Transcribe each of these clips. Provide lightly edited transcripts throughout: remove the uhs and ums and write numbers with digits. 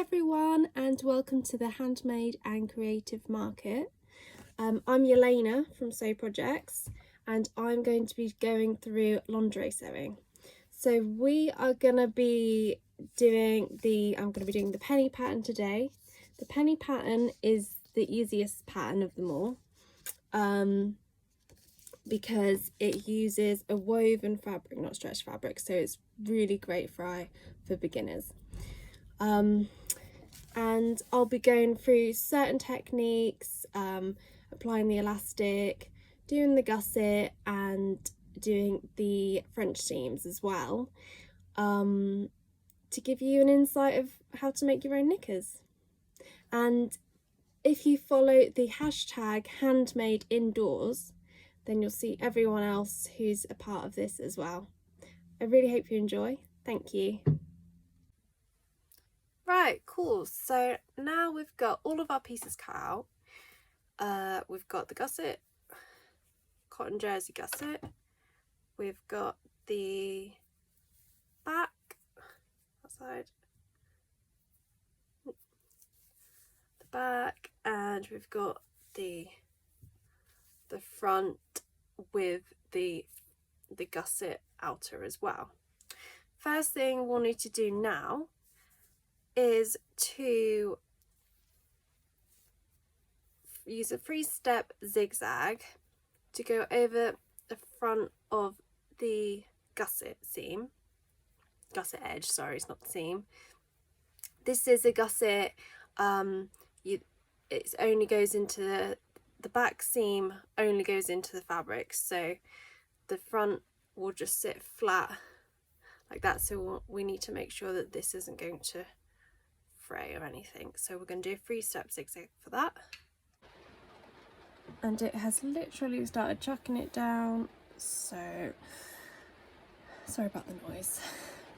everyone, and welcome to the Handmade and Creative Market. I'm Yelena from Sew Projects, and I'm going to be going through lingerie sewing. So we are going to be doing the penny pattern today. The penny pattern is the easiest pattern of them all, because it uses a woven fabric, not stretched fabric, so it's really great for beginners. And I'll be going through certain techniques, applying the elastic, doing the gusset, and doing the French seams as well, to give you an insight of how to make your own knickers. And if you follow the hashtag handmade indoors, then you'll see everyone else who's a part of this as well. I really hope you enjoy. Thank you. Right, cool. So now we've got all of our pieces cut out. We've got the gusset, cotton jersey gusset. We've got the back, outside, the back, and we've got the front with the gusset outer as well. First thing we'll need to do now is to use a 3-step zigzag to go over the front of the gusset edge, sorry, it's not the seam. This is a gusset, it only goes into the back seam, only goes into the fabric, so the front will just sit flat like that, so we need to make sure that this isn't going to fray or anything. So we're going to do a 3-step zigzag for that. And it has literally started chucking it down, so sorry about the noise.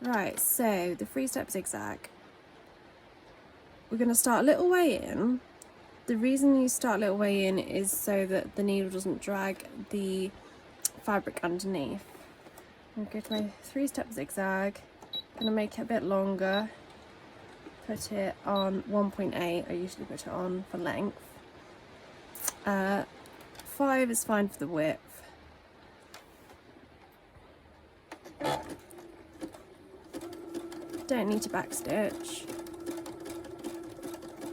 Right, so the 3-step zigzag, we're going to start a little way in. The reason you start a little way in is so that the needle doesn't drag the fabric underneath. I'm going to go to my 3-step zigzag, going to make it a bit longer, put it on 1.8, I usually put it on for length. 5 is fine for the width. Don't need to backstitch.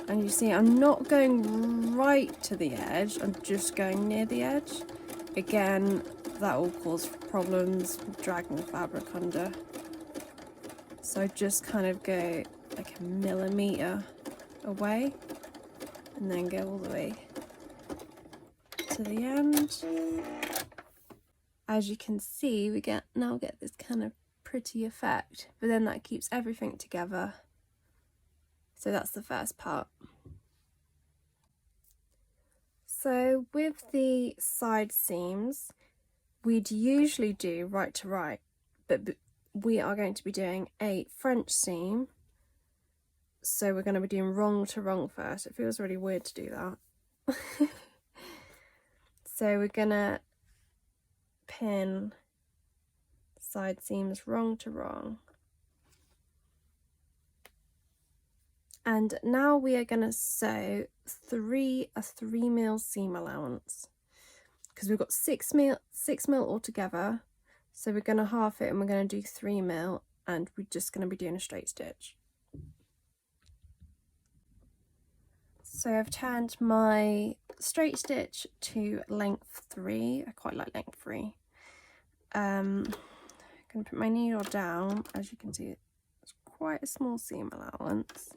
And you see I'm not going right to the edge, I'm just going near the edge. Again, that will cause problems with dragging the fabric under. So I just kind of go like a millimetre away and then go all the way to the end. As you can see, we now get this kind of pretty effect, but then that keeps everything together. So that's the first part. So with the side seams, we'd usually do right to right, but we are going to be doing a French seam, so we're going to be doing wrong to wrong first. It feels really weird to do that. So we're going to pin side seams wrong to wrong. And now we are going to sew a 3mm seam allowance, because we've got 6mm altogether, so we're going to half it and we're going to do 3mm, and we're just going to be doing a straight stitch. So I've turned my straight stitch to length 3. I quite like length 3. I'm going to put my needle down. As you can see, it's quite a small seam allowance.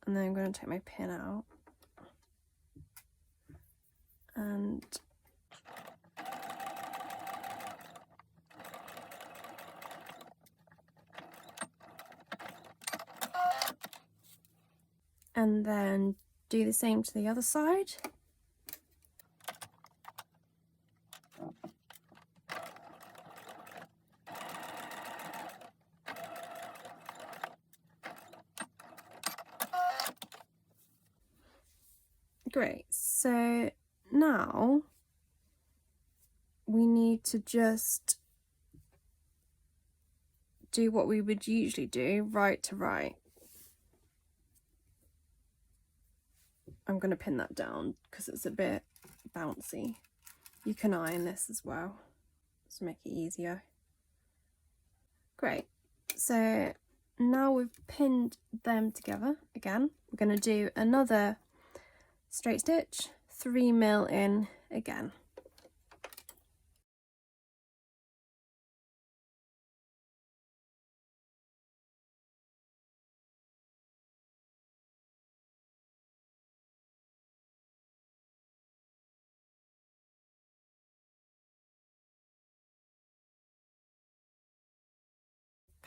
And then I'm going to take my pin out. And then do the same to the other side. Great, so now we need to just do what we would usually do, right to right. I'm going to pin that down because it's a bit bouncy. You can iron this as well to make it easier. Great. So now we've pinned them together again, we're going to do another straight stitch, 3mm in again.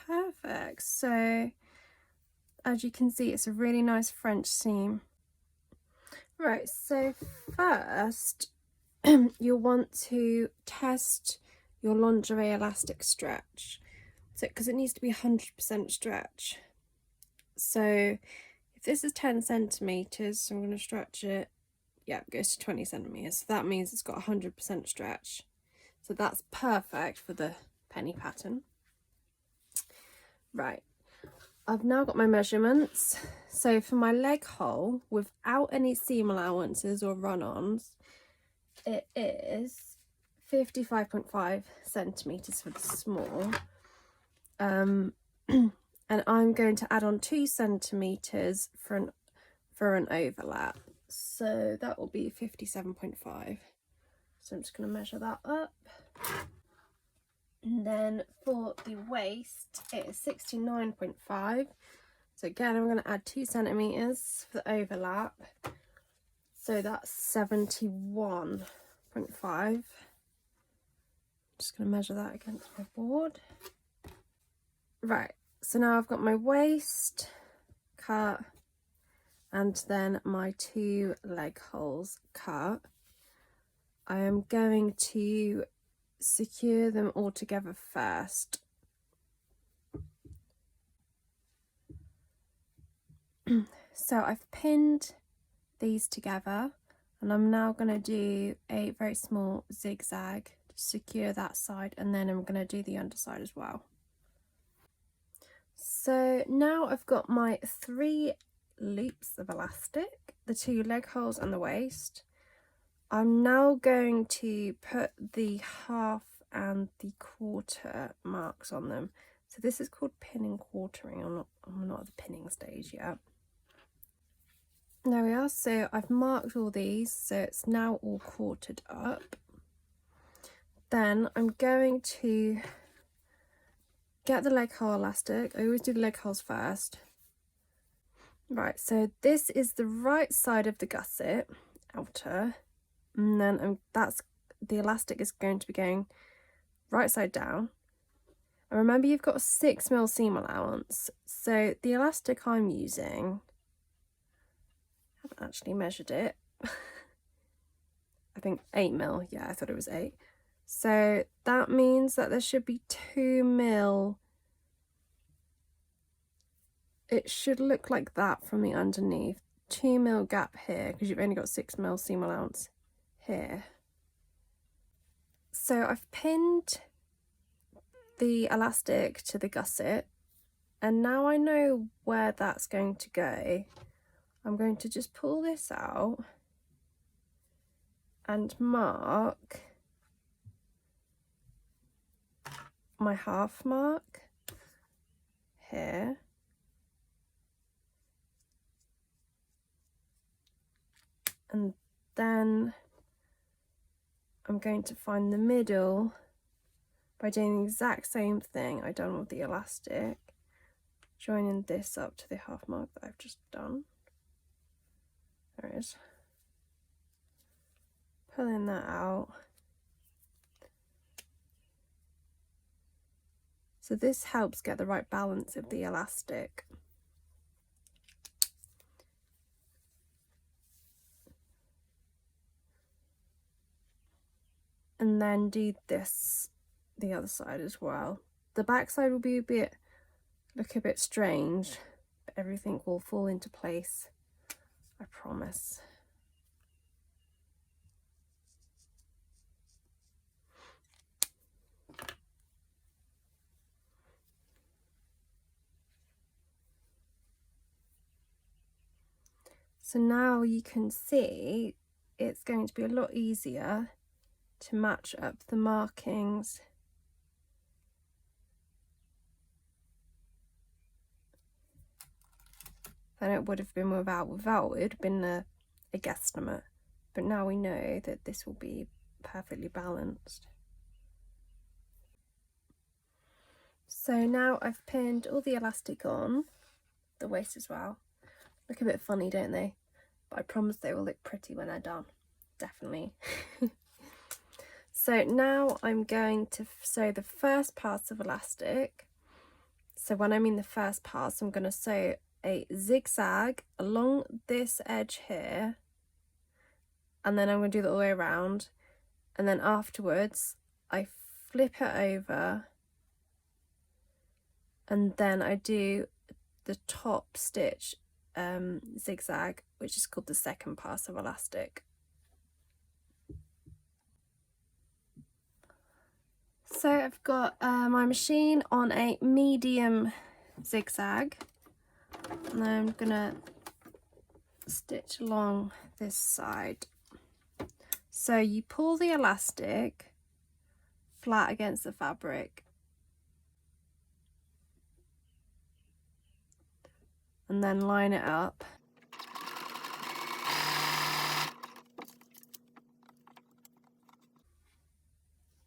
Perfect. So as you can see, it's a really nice French seam. Right, so first you'll want to test your lingerie elastic stretch, so because it needs to be 100% stretch. So if this is 10 centimeters, so I'm going to stretch it, yeah, it goes to 20 centimeters, so that means it's got 100% stretch, so that's perfect for the penny pattern. Right, I've now got my measurements. So for my leg hole, without any seam allowances or run-ons, it is 55.5 centimeters for the small. And I'm going to add on 2 centimeters for an overlap. So that will be 57.5. So I'm just going to measure that up. And then for the waist, it is 69.5. So again, I'm going to add 2 centimeters for the overlap. So that's 71.5. Just going to measure that against my board. Right, so now I've got my waist cut and then my 2 leg holes cut. I am going to secure them all together first. So I've pinned these together and I'm now going to do a very small zigzag to secure that side, and then I'm going to do the underside as well. So now I've got my 3 loops of elastic, the 2 leg holes and the waist. I'm now going to put the half and the quarter marks on them. So this is called pinning quartering. I'm not at the pinning stage yet. There we are. So I've marked all these, so it's now all quartered up. Then I'm going to get the leg hole elastic. I always do the leg holes first. Right, so this is the right side of the gusset, outer, and then that's the elastic is going to be going right side down. And remember, you've got a 6mm seam allowance, so the elastic I'm using, I haven't actually measured it, I think 8mm, yeah, I thought it was 8. So that means that there should be 2mm. It should look like that from the underneath. 2mm gap here, because you've only got 6mm seam allowance here. So I've pinned the elastic to the gusset, and now I know where that's going to go. I'm going to just pull this out and mark my half mark here. And then I'm going to find the middle by doing the exact same thing I done with the elastic, joining this up to the half mark that I've just done. There it is. Pulling that out. So this helps get the right balance of the elastic. And then do this the other side as well. The back side will be look a bit strange, but everything will fall into place, I promise. So now you can see it's going to be a lot easier to match up the markings. Than it would have been without. Without, it would have been a guesstimate. But now we know that this will be perfectly balanced. So now I've pinned all the elastic on, the waist as well. Look a bit funny, don't they? But I promise they will look pretty when they're done. Definitely. So now I'm going to sew the first pass of elastic. So when I mean the first pass, I'm going to sew a zigzag along this edge here, and then I'm going to do that all the way around, and then afterwards I flip it over, and then I do the top stitch zigzag, which is called the second pass of elastic. So I've got my machine on a medium zigzag, and I'm gonna stitch along this side. So you pull the elastic flat against the fabric, and then line it up.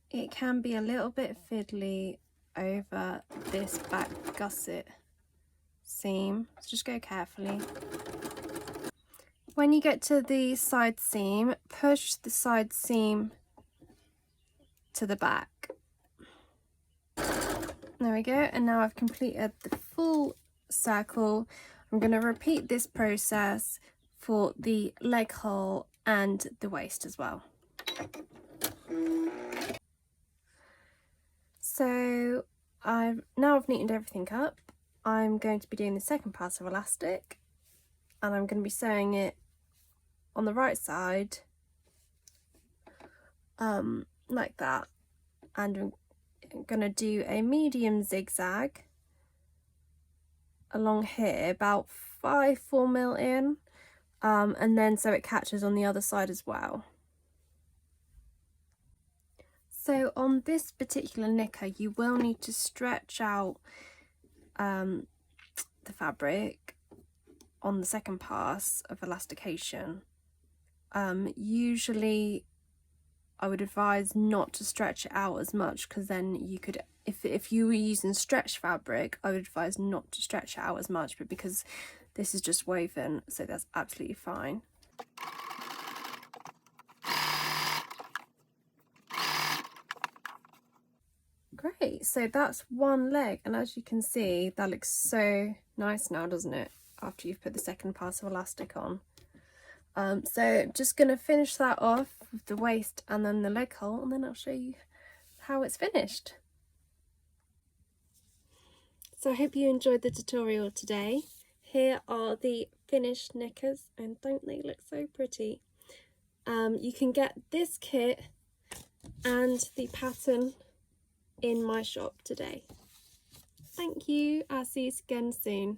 It can be a little bit fiddly over this back gusset seam, so just go carefully. When you get to the side seam, push the side seam to the back. There we go, and now I've completed the full circle. I'm going to repeat this process for the leg hole and the waist as well. So I've neatened everything up. I'm going to be doing the second pass of elastic, and I'm going to be sewing it on the right side like that, and I'm going to do a medium zigzag along here, about 4 mil in, and then so it catches on the other side as well. So on this particular knicker, you will need to stretch out the fabric on the second pass of elastication. Usually I would advise not to stretch it out as much, because then you could, if you were using stretch fabric, I would advise not to stretch it out as much, but because this is just woven, so that's absolutely fine. Great, so that's one leg, and as you can see, that looks so nice now, doesn't it, after you've put the second pass of elastic on. So I'm just going to finish that off with the waist and then the leg hole, and then I'll show you how it's finished. So I hope you enjoyed the tutorial today. Here are the finished knickers, and don't they look so pretty? You can get this kit and the pattern in my shop today. Thank you. I'll see you again soon.